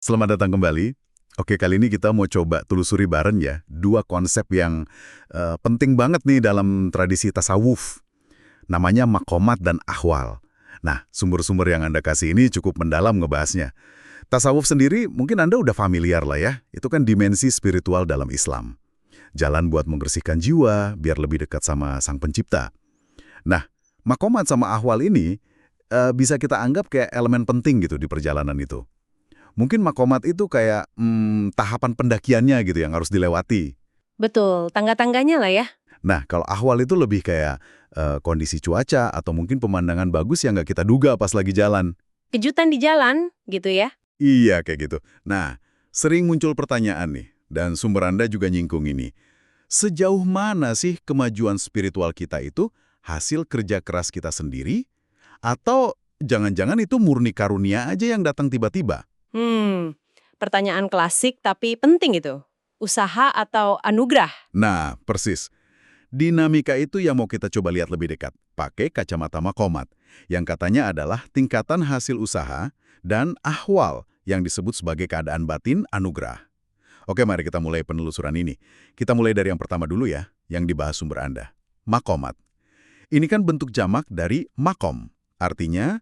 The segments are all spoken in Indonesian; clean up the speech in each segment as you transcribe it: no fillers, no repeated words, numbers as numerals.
Selamat datang kembali. Oke, kali ini kita mau coba telusuri bareng ya, dua konsep yang penting banget nih dalam tradisi tasawuf. Namanya makomat dan ahwal. Nah, sumber-sumber yang Anda kasih ini cukup mendalam ngebahasnya. Tasawuf sendiri mungkin Anda udah familiar lah ya, itu kan dimensi spiritual dalam Islam. Jalan buat membersihkan jiwa, biar lebih dekat sama Sang Pencipta. Nah, makomat sama ahwal ini bisa kita anggap kayak elemen penting gitu di perjalanan itu. Mungkin makomat itu kayak tahapan pendakiannya gitu yang harus dilewati. Betul, tangga-tangganya lah ya. Nah, kalau ahwal itu lebih kayak kondisi cuaca atau mungkin pemandangan bagus yang nggak kita duga pas lagi jalan. Kejutan di jalan, gitu ya. Iya, kayak gitu. Nah, sering muncul pertanyaan nih, dan sumber Anda juga nyingkung ini. Sejauh mana sih kemajuan spiritual kita itu hasil kerja keras kita sendiri? Atau jangan-jangan itu murni karunia aja yang datang tiba-tiba? Pertanyaan klasik tapi penting itu. Usaha atau anugerah? Nah, persis. Dinamika itu yang mau kita coba lihat lebih dekat, pakai kacamata makomat, yang katanya adalah tingkatan hasil usaha dan ahwal yang disebut sebagai keadaan batin anugerah. Oke, mari kita mulai penelusuran ini. Kita mulai dari yang pertama dulu ya, yang dibahas sumber Anda. Makomat. Ini kan bentuk jamak dari makom, artinya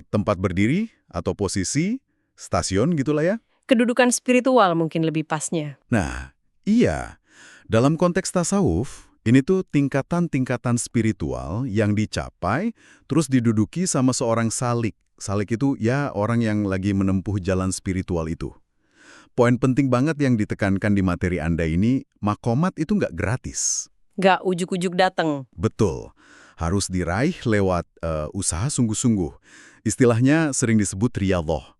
tempat berdiri atau posisi, stasiun gitulah ya. Kedudukan spiritual mungkin lebih pasnya. Nah, iya. Dalam konteks tasawuf, ini tuh tingkatan-tingkatan spiritual yang dicapai terus diduduki sama seorang salik. Salik itu ya orang yang lagi menempuh jalan spiritual itu. Poin penting banget yang ditekankan di materi Anda ini, makomat itu nggak gratis. Gak ujuk-ujuk dateng. Betul. Harus diraih lewat usaha sungguh-sungguh. Istilahnya sering disebut riyadhah.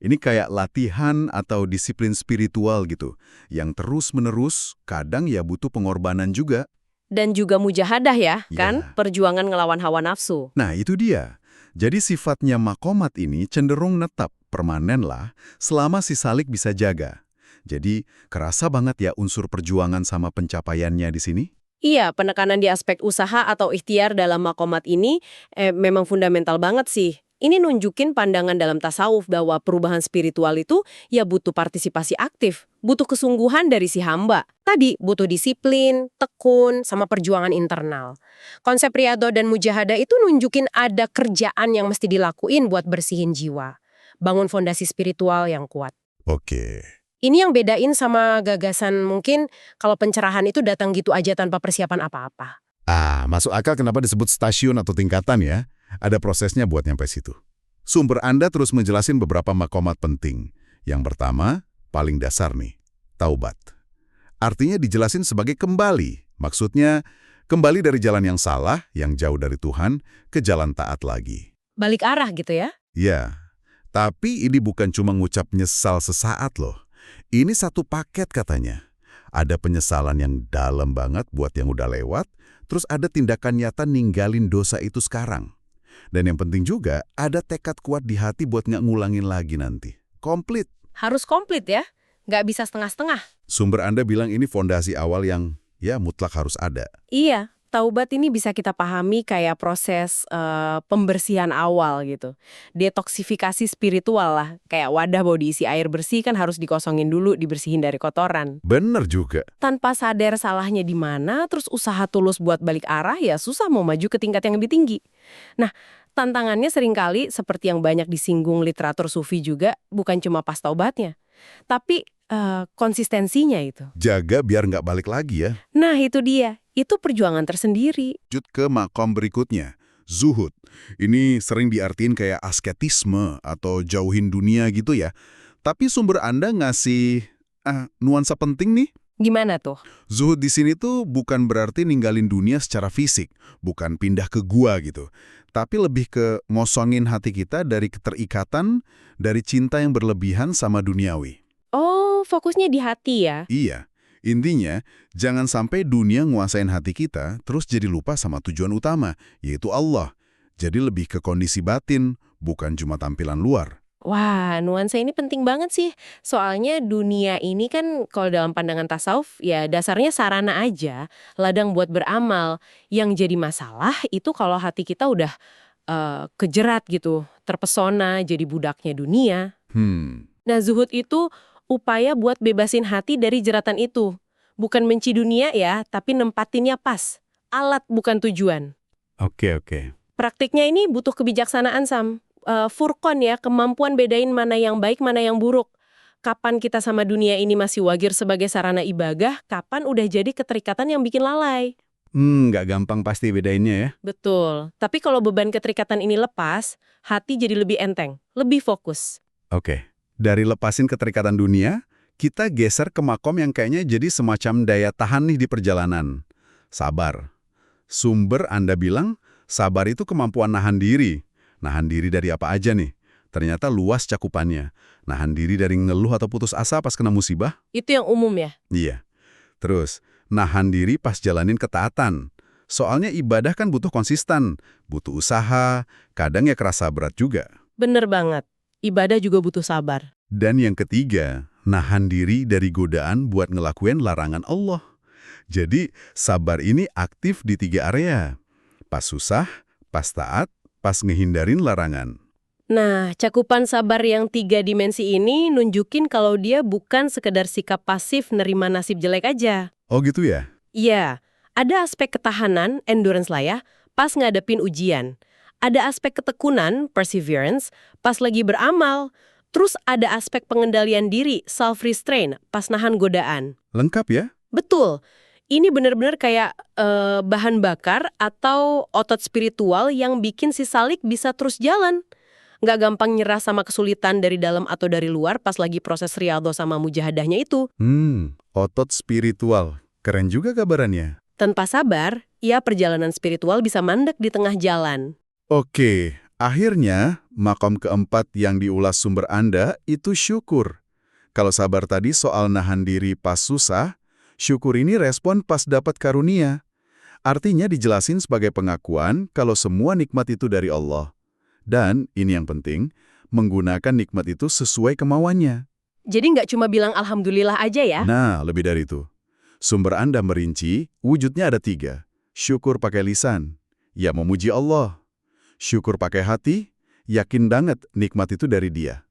Ini kayak latihan atau disiplin spiritual gitu, yang terus-menerus kadang ya butuh pengorbanan juga. Dan juga mujahadah ya, kan? Ya. Perjuangan ngelawan hawa nafsu. Nah, itu dia. Jadi sifatnya makomat ini cenderung netap, permanen lah, selama si salik bisa jaga. Jadi kerasa banget ya unsur perjuangan sama pencapaiannya di sini? Iya, penekanan di aspek usaha atau ikhtiar dalam makomat ini memang fundamental banget sih. Ini nunjukin pandangan dalam tasawuf bahwa perubahan spiritual itu ya butuh partisipasi aktif, butuh kesungguhan dari si hamba. Tadi butuh disiplin, tekun, sama perjuangan internal. Konsep riyadhah dan mujahadah itu nunjukin ada kerjaan yang mesti dilakuin buat bersihin jiwa. Bangun fondasi spiritual yang kuat. Oke. Ini yang bedain sama gagasan mungkin kalau pencerahan itu datang gitu aja tanpa persiapan apa-apa. Masuk akal kenapa disebut stasiun atau tingkatan ya? Ada prosesnya buat nyampe situ. Sumber Anda terus menjelasin beberapa makomat penting. Yang pertama, paling dasar nih, taubat. Artinya dijelasin sebagai kembali. Maksudnya, kembali dari jalan yang salah, yang jauh dari Tuhan, ke jalan taat lagi. Balik arah gitu ya. Ya, tapi ini bukan cuma ngucap nyesal sesaat loh. Ini satu paket katanya. Ada penyesalan yang dalam banget buat yang udah lewat, terus ada tindakan nyata ninggalin dosa itu sekarang. Dan yang penting juga, ada tekad kuat di hati buat nggak ngulangin lagi nanti. Komplit. Harus komplit ya, nggak bisa setengah-setengah. Sumber Anda bilang ini fondasi awal yang ya mutlak harus ada. Iya, taubat ini bisa kita pahami kayak proses pembersihan awal gitu. Detoksifikasi spiritual lah, kayak wadah mau diisi air bersih kan harus dikosongin dulu, dibersihin dari kotoran. Bener juga. Tanpa sadar salahnya di mana, terus usaha tulus buat balik arah ya susah mau maju ke tingkat yang lebih tinggi. Nah, tantangannya seringkali seperti yang banyak disinggung literatur sufi juga, bukan cuma pas taubatnya, tapi konsistensinya itu. Jaga biar nggak balik lagi ya. Nah, itu dia. Itu perjuangan tersendiri. Lanjut ke makom berikutnya, zuhud. Ini sering diartiin kayak asketisme atau jauhin dunia gitu ya. Tapi sumber Anda ngasih nuansa penting nih. Gimana tuh? Zuhud di sini tuh bukan berarti ninggalin dunia secara fisik, bukan pindah ke gua gitu. Tapi lebih ke ngosongin hati kita dari keterikatan, dari cinta yang berlebihan sama duniawi. Oh, fokusnya di hati ya? Iya, intinya jangan sampai dunia nguasain hati kita terus jadi lupa sama tujuan utama, yaitu Allah. Jadi lebih ke kondisi batin, bukan cuma tampilan luar. Wah, nuansa ini penting banget sih. Soalnya dunia ini kan kalau dalam pandangan tasawuf ya dasarnya sarana aja, ladang buat beramal. Yang jadi masalah itu kalau hati kita udah kejerat gitu, terpesona jadi budaknya dunia. Nah, zuhud itu upaya buat bebasin hati dari jeratan itu. Bukan benci dunia ya, tapi nempatinnya pas. Alat bukan tujuan. Oke, oke. Praktiknya ini butuh kebijaksanaan, Sam. Furqan ya, kemampuan bedain mana yang baik, mana yang buruk. Kapan kita sama dunia ini masih wagir sebagai sarana ibadah, kapan udah jadi keterikatan yang bikin lalai. Nggak gampang pasti bedainnya ya. Betul. Tapi kalau beban keterikatan ini lepas, hati jadi lebih enteng, lebih fokus. Oke. Dari lepasin keterikatan dunia, kita geser ke makom yang kayaknya jadi semacam daya tahan nih di perjalanan. Sabar. Sumber Anda bilang, sabar itu kemampuan nahan diri. Nahan diri dari apa aja nih? Ternyata luas cakupannya. Nahan diri dari ngeluh atau putus asa pas kena musibah? Itu yang umum ya? Iya. Terus, nahan diri pas jalanin ketaatan. Soalnya ibadah kan butuh konsisten, butuh usaha, kadang ya kerasa berat juga. Bener banget. Ibadah juga butuh sabar. Dan yang ketiga, nahan diri dari godaan buat ngelakuin larangan Allah. Jadi, sabar ini aktif di 3 area. Pas susah, pas taat, pas ngehindarin larangan. Nah, cakupan sabar yang 3 dimensi ini nunjukin kalau dia bukan sekedar sikap pasif nerima nasib jelek aja. Oh gitu ya? Iya, ada aspek ketahanan, endurance lah ya, pas ngadepin ujian. Ada aspek ketekunan, perseverance, pas lagi beramal. Terus ada aspek pengendalian diri, self-restraint, pas nahan godaan. Lengkap ya? Betul. Ini benar-benar kayak bahan bakar atau otot spiritual yang bikin si salik bisa terus jalan. Nggak gampang nyerah sama kesulitan dari dalam atau dari luar pas lagi proses riyadhah sama mujahadahnya itu. Otot spiritual. Keren juga gambarannya. Tanpa sabar, ya perjalanan spiritual bisa mandek di tengah jalan. Oke, akhirnya makom keempat yang diulas sumber Anda itu syukur. Kalau sabar tadi soal nahan diri pas susah, syukur ini respon pas dapat karunia. Artinya dijelasin sebagai pengakuan kalau semua nikmat itu dari Allah. Dan, ini yang penting, menggunakan nikmat itu sesuai kemauannya. Jadi nggak cuma bilang alhamdulillah aja ya? Nah, lebih dari itu. Sumber Anda merinci, wujudnya ada 3. Syukur pakai lisan, ya memuji Allah. Syukur pakai hati, yakin banget nikmat itu dari Dia.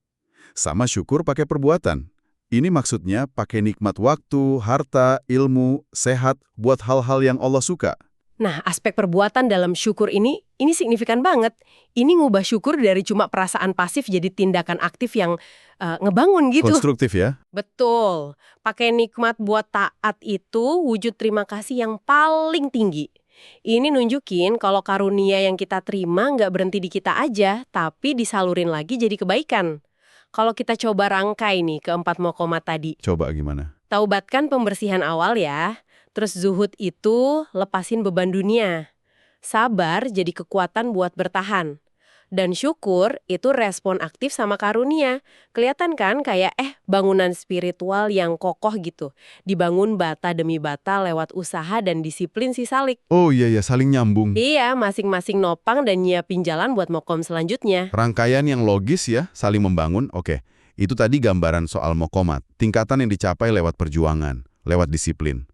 Sama syukur pakai perbuatan. Ini maksudnya pakai nikmat waktu, harta, ilmu, sehat buat hal-hal yang Allah suka. Nah, aspek perbuatan dalam syukur ini signifikan banget. Ini ngubah syukur dari cuma perasaan pasif jadi tindakan aktif yang ngebangun gitu. Konstruktif ya? Betul. Pakai nikmat buat taat itu wujud terima kasih yang paling tinggi. Ini nunjukin kalau karunia yang kita terima nggak berhenti di kita aja, tapi disalurin lagi jadi kebaikan. Kalau kita coba rangkai nih ke 4 maqamat tadi. Coba gimana? Taubat kan pembersihan awal ya. Terus zuhud itu lepasin beban dunia. Sabar jadi kekuatan buat bertahan. Dan syukur itu respon aktif sama karunia. Kelihatan kan kayak bangunan spiritual yang kokoh gitu. Dibangun bata demi bata lewat usaha dan disiplin si salik. Oh iya, saling nyambung. Iya, masing-masing nopang dan nyiapin jalan buat makom selanjutnya. Rangkaian yang logis ya, saling membangun. Oke, itu tadi gambaran soal mokomat. Tingkatan yang dicapai lewat perjuangan, lewat disiplin.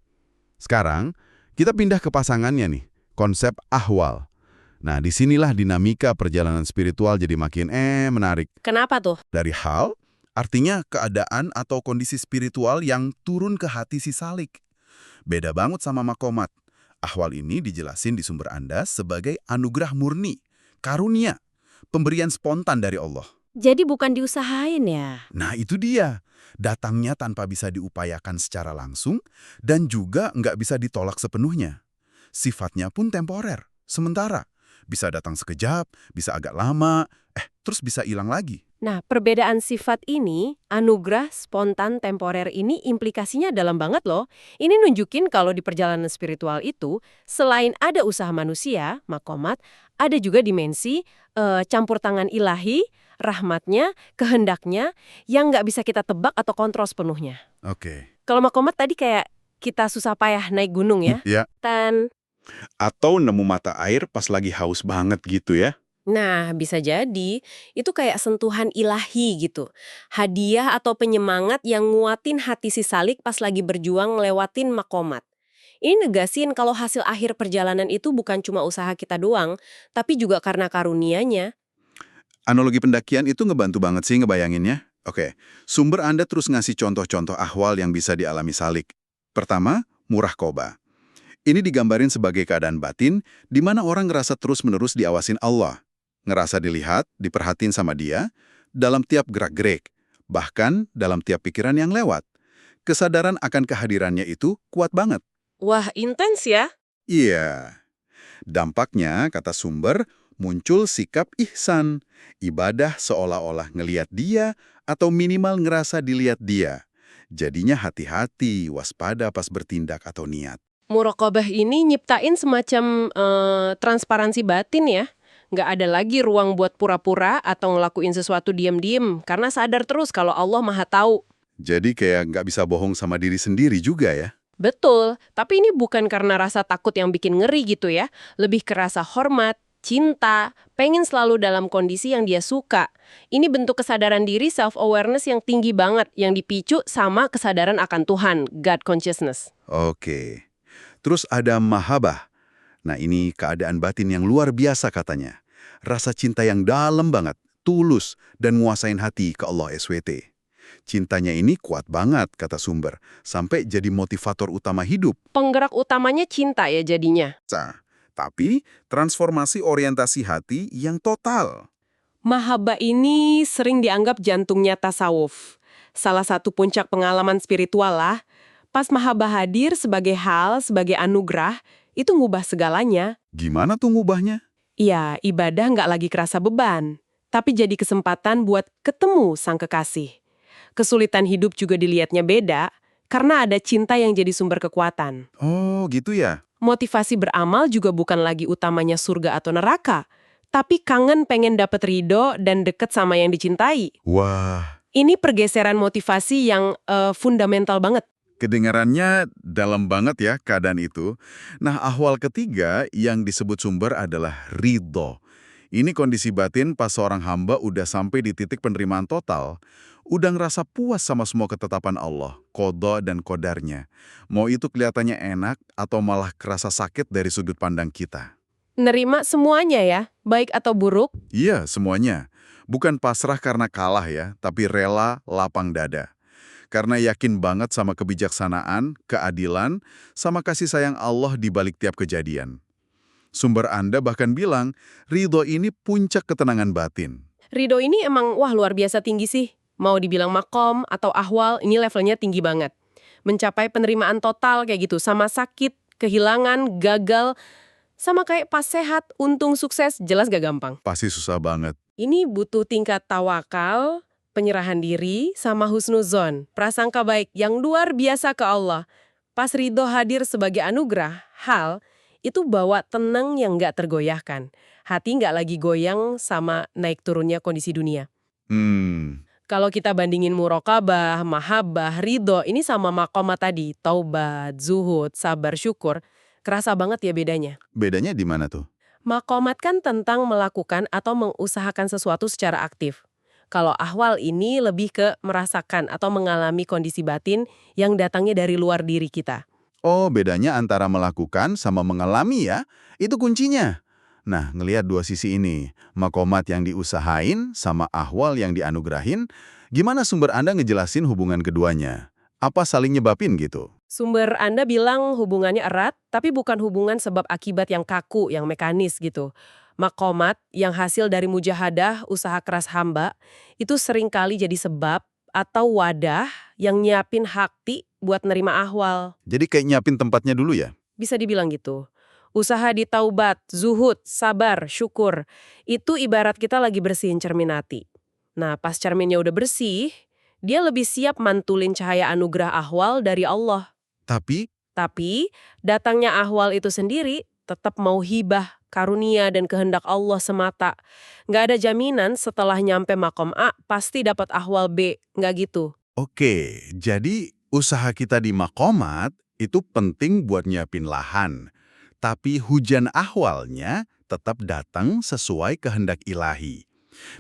Sekarang, kita pindah ke pasangannya nih, konsep ahwal. Nah, disinilah dinamika perjalanan spiritual jadi makin menarik. Kenapa tuh? Dari hal, artinya keadaan atau kondisi spiritual yang turun ke hati si salik. Beda banget sama makomat. Ahwal ini dijelasin di sumber Anda sebagai anugerah murni, karunia, pemberian spontan dari Allah. Jadi bukan diusahain ya? Nah, itu dia. Datangnya tanpa bisa diupayakan secara langsung dan juga nggak bisa ditolak sepenuhnya. Sifatnya pun temporer, sementara. Bisa datang sekejap, bisa agak lama, terus bisa hilang lagi. Nah, perbedaan sifat ini, anugerah, spontan, temporer ini implikasinya dalam banget loh. Ini nunjukin kalau di perjalanan spiritual itu, selain ada usaha manusia, makomat, ada juga dimensi campur tangan ilahi, rahmatnya, kehendaknya, yang nggak bisa kita tebak atau kontrol sepenuhnya. Oke. Kalau makomat tadi kayak kita susah payah naik gunung ya. Ya. Atau nemu mata air pas lagi haus banget gitu ya. Nah, bisa jadi itu kayak sentuhan ilahi gitu. Hadiah atau penyemangat yang nguatin hati si salik pas lagi berjuang ngelewatin makomat. Ini negasin kalau hasil akhir perjalanan itu bukan cuma usaha kita doang, tapi juga karena karunianya. Analogi pendakian itu ngebantu banget sih ngebayanginnya. Oke, sumber Anda terus ngasih contoh-contoh ahwal yang bisa dialami Salik. Pertama, muraqabah. Ini digambarin sebagai keadaan batin di mana orang ngerasa terus-menerus diawasin Allah. Ngerasa dilihat, diperhatiin sama dia, dalam tiap gerak-gerik, bahkan dalam tiap pikiran yang lewat. Kesadaran akan kehadirannya itu kuat banget. Wah, intens ya? Iya. Dampaknya, kata sumber, muncul sikap ihsan. Ibadah seolah-olah ngeliat dia atau minimal ngerasa dilihat dia. Jadinya hati-hati, waspada pas bertindak atau niat. Muraqabah ini nyiptain semacam transparansi batin ya. Nggak ada lagi ruang buat pura-pura atau ngelakuin sesuatu diem-diem, karena sadar terus kalau Allah Maha Tahu. Jadi kayak nggak bisa bohong sama diri sendiri juga ya. Betul, tapi ini bukan karena rasa takut yang bikin ngeri gitu ya. Lebih ke rasa hormat, cinta, pengen selalu dalam kondisi yang dia suka. Ini bentuk kesadaran diri, self-awareness yang tinggi banget, yang dipicu sama kesadaran akan Tuhan, God consciousness. Oke. Terus ada mahabbah. Nah ini keadaan batin yang luar biasa katanya. Rasa cinta yang dalam banget, tulus, dan nguasain hati ke Allah SWT. Cintanya ini kuat banget, kata sumber, sampai jadi motivator utama hidup. Penggerak utamanya cinta ya jadinya. Tapi transformasi orientasi hati yang total. Mahabbah ini sering dianggap jantungnya tasawuf. Salah satu puncak pengalaman spiritual lah. Pas mahabbah hadir sebagai hal, sebagai anugerah, itu ngubah segalanya. Gimana tuh ngubahnya? Iya, ibadah nggak lagi kerasa beban, tapi jadi kesempatan buat ketemu sang kekasih. Kesulitan hidup juga dilihatnya beda, karena ada cinta yang jadi sumber kekuatan. Oh gitu ya? Motivasi beramal juga bukan lagi utamanya surga atau neraka, tapi kangen pengen dapet ridho dan deket sama yang dicintai. Wah, Ini pergeseran motivasi yang fundamental banget. kedengarannya dalam banget ya keadaan itu. Nah, ahwal ketiga yang disebut sumber adalah ridho. Ini kondisi batin pas seorang hamba udah sampai di titik penerimaan total, udah ngerasa puas sama semua ketetapan Allah, qadha dan qadarnya. Mau itu kelihatannya enak atau malah kerasa sakit dari sudut pandang kita. Nerima semuanya ya, baik atau buruk. Iya, semuanya. Bukan pasrah karena kalah ya, tapi rela lapang dada. Karena yakin banget sama kebijaksanaan, keadilan, sama kasih sayang Allah di balik tiap kejadian. Sumber Anda bahkan bilang, ridho ini puncak ketenangan batin. Ridho ini emang wah luar biasa tinggi sih. Mau dibilang makom atau ahwal, ini levelnya tinggi banget. Mencapai penerimaan total kayak gitu, sama sakit, kehilangan, gagal, sama kayak pas sehat, untung, sukses, jelas gak gampang. Pasti susah banget. Ini butuh tingkat tawakal, penyerahan diri, sama husnuzon, prasangka baik yang luar biasa ke Allah. Pas ridho hadir sebagai anugerah, hal itu bawa tenang yang nggak tergoyahkan. Hati nggak lagi goyang sama naik turunnya kondisi dunia. Kalau kita bandingin muraqabah, mahabbah, ridho, ini sama maqamah tadi, taubat, zuhud, sabar, syukur, kerasa banget ya bedanya. Bedanya di mana tuh? Maqamat kan tentang melakukan atau mengusahakan sesuatu secara aktif. Kalau ahwal ini lebih ke merasakan atau mengalami kondisi batin yang datangnya dari luar diri kita. Oh, bedanya antara melakukan sama mengalami ya, itu kuncinya. Nah, ngelihat dua sisi ini, makomat yang diusahain sama ahwal yang dianugerahin, gimana sumber Anda ngejelasin hubungan keduanya? Apa saling nyebabin gitu? Sumber Anda bilang hubungannya erat, tapi bukan hubungan sebab akibat yang kaku, yang mekanis gitu. Makomat yang hasil dari mujahadah, usaha keras hamba, itu seringkali jadi sebab atau wadah yang nyiapin hati buat nerima ahwal. Jadi kayak nyiapin tempatnya dulu ya? Bisa dibilang gitu. Usaha di taubat, zuhud, sabar, syukur, itu ibarat kita lagi bersihin cermin hati. Nah, pas cerminnya udah bersih, dia lebih siap mantulin cahaya anugerah ahwal dari Allah. Tapi, datangnya ahwal itu sendiri tetap mau hibah, karunia, dan kehendak Allah semata. Nggak ada jaminan setelah nyampe makom A, pasti dapat ahwal B. Nggak gitu. Oke, jadi usaha kita di makomat itu penting buat nyiapin lahan. Tapi hujan ahwalnya tetap datang sesuai kehendak ilahi.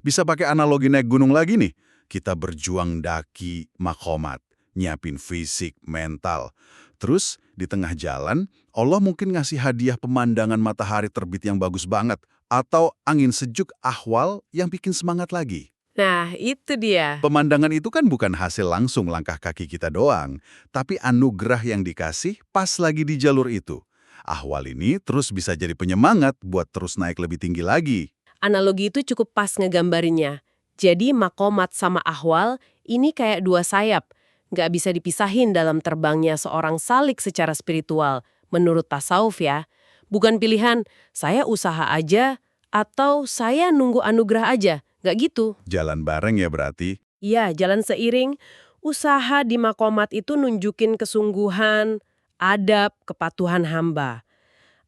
Bisa pakai analogi naik gunung lagi nih. Kita berjuang daki makomat, nyiapin fisik, mental. Terus di tengah jalan, Allah mungkin ngasih hadiah pemandangan matahari terbit yang bagus banget. Atau angin sejuk ahwal yang bikin semangat lagi. Nah, itu dia. Pemandangan itu kan bukan hasil langsung langkah kaki kita doang, tapi anugerah yang dikasih pas lagi di jalur itu. Ahwal ini terus bisa jadi penyemangat buat terus naik lebih tinggi lagi. Analogi itu cukup pas ngegambarinnya. Jadi makomat sama ahwal ini kayak dua sayap. Nggak bisa dipisahin dalam terbangnya seorang salik secara spiritual. Menurut tasawuf ya. Bukan pilihan, saya usaha aja atau saya nunggu anugerah aja. Nggak gitu. Jalan bareng ya berarti. Iya, jalan seiring. Usaha di makomat itu nunjukin kesungguhan, adab, kepatuhan hamba.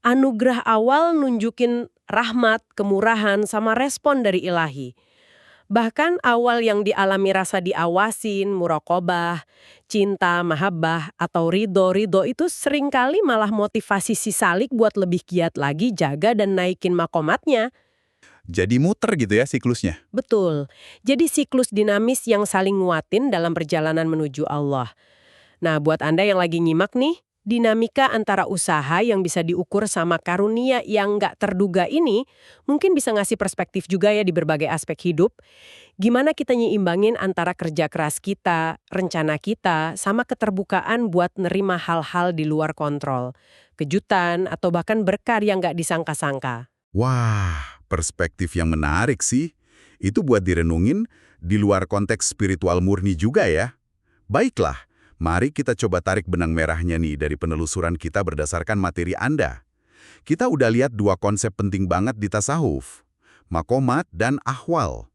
Anugerah awal nunjukin rahmat, kemurahan, sama respon dari ilahi. Bahkan awal yang dialami rasa diawasin, muraqabah, cinta, mahabbah, atau ridho itu seringkali malah motivasi si salik buat lebih giat lagi jaga dan naikin makomatnya. Jadi muter gitu ya siklusnya. Betul. Jadi siklus dinamis yang saling nguatin dalam perjalanan menuju Allah. Nah, buat Anda yang lagi nyimak nih, dinamika antara usaha yang bisa diukur sama karunia yang nggak terduga ini mungkin bisa ngasih perspektif juga ya di berbagai aspek hidup. Gimana kita nyiimbangin antara kerja keras kita, rencana kita, sama keterbukaan buat nerima hal-hal di luar kontrol. Kejutan atau bahkan berkah yang nggak disangka-sangka. Wah, perspektif yang menarik sih. Itu buat direnungin di luar konteks spiritual murni juga ya. Baiklah, mari kita coba tarik benang merahnya nih dari penelusuran kita berdasarkan materi Anda. Kita udah lihat dua konsep penting banget di tasawuf, makomat dan ahwal.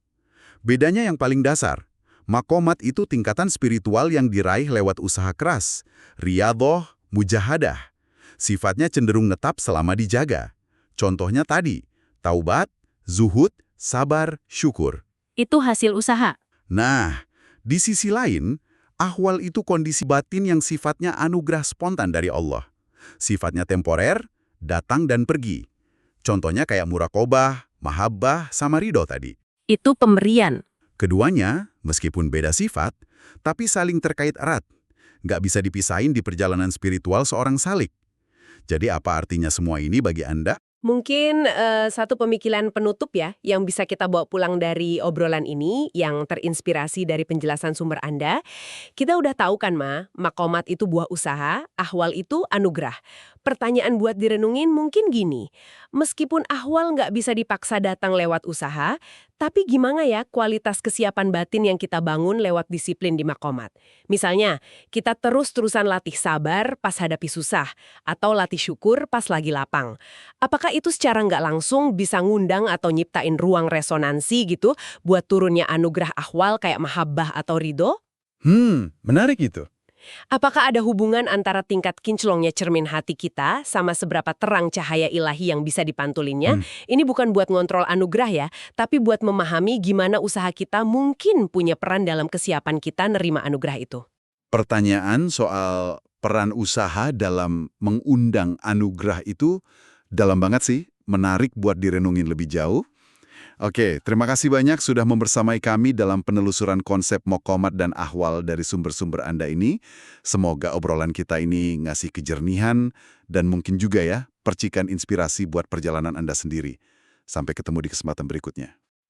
Bedanya yang paling dasar, makomat itu tingkatan spiritual yang diraih lewat usaha keras, riyadhah, mujahadah. Sifatnya cenderung netap selama dijaga. Contohnya tadi, taubat, zuhud, sabar, syukur. Itu hasil usaha. Nah, di sisi lain, ahwal itu kondisi batin yang sifatnya anugerah spontan dari Allah. Sifatnya temporer, datang dan pergi. Contohnya kayak muraqabah, mahabbah, sama ridho tadi. Itu pemberian. Keduanya, meskipun beda sifat, tapi saling terkait erat. Nggak bisa dipisahin di perjalanan spiritual seorang salik. Jadi apa artinya semua ini bagi Anda? Mungkin satu pemikiran penutup ya, yang bisa kita bawa pulang dari obrolan ini, yang terinspirasi dari penjelasan sumber Anda. Kita udah tahu kan, makomat itu buah usaha, ahwal itu anugerah. Pertanyaan buat direnungin mungkin gini, meskipun ahwal nggak bisa dipaksa datang lewat usaha, tapi gimana ya kualitas kesiapan batin yang kita bangun lewat disiplin di makomat? Misalnya, kita terus-terusan latih sabar pas hadapi susah, atau latih syukur pas lagi lapang. Apakah itu secara nggak langsung bisa ngundang atau nyiptain ruang resonansi gitu buat turunnya anugerah ahwal kayak mahabbah atau ridho? Menarik itu. Apakah ada hubungan antara tingkat kinclongnya cermin hati kita sama seberapa terang cahaya ilahi yang bisa dipantulinnya? Ini bukan buat ngontrol anugerah ya, tapi buat memahami gimana usaha kita mungkin punya peran dalam kesiapan kita nerima anugerah itu. Pertanyaan soal peran usaha dalam mengundang anugerah itu dalam banget sih, menarik buat direnungin lebih jauh. Oke, terima kasih banyak sudah membersamai kami dalam penelusuran konsep makomat dan ahwal dari sumber-sumber Anda ini. Semoga obrolan kita ini ngasih kejernihan dan mungkin juga ya, percikan inspirasi buat perjalanan Anda sendiri. Sampai ketemu di kesempatan berikutnya.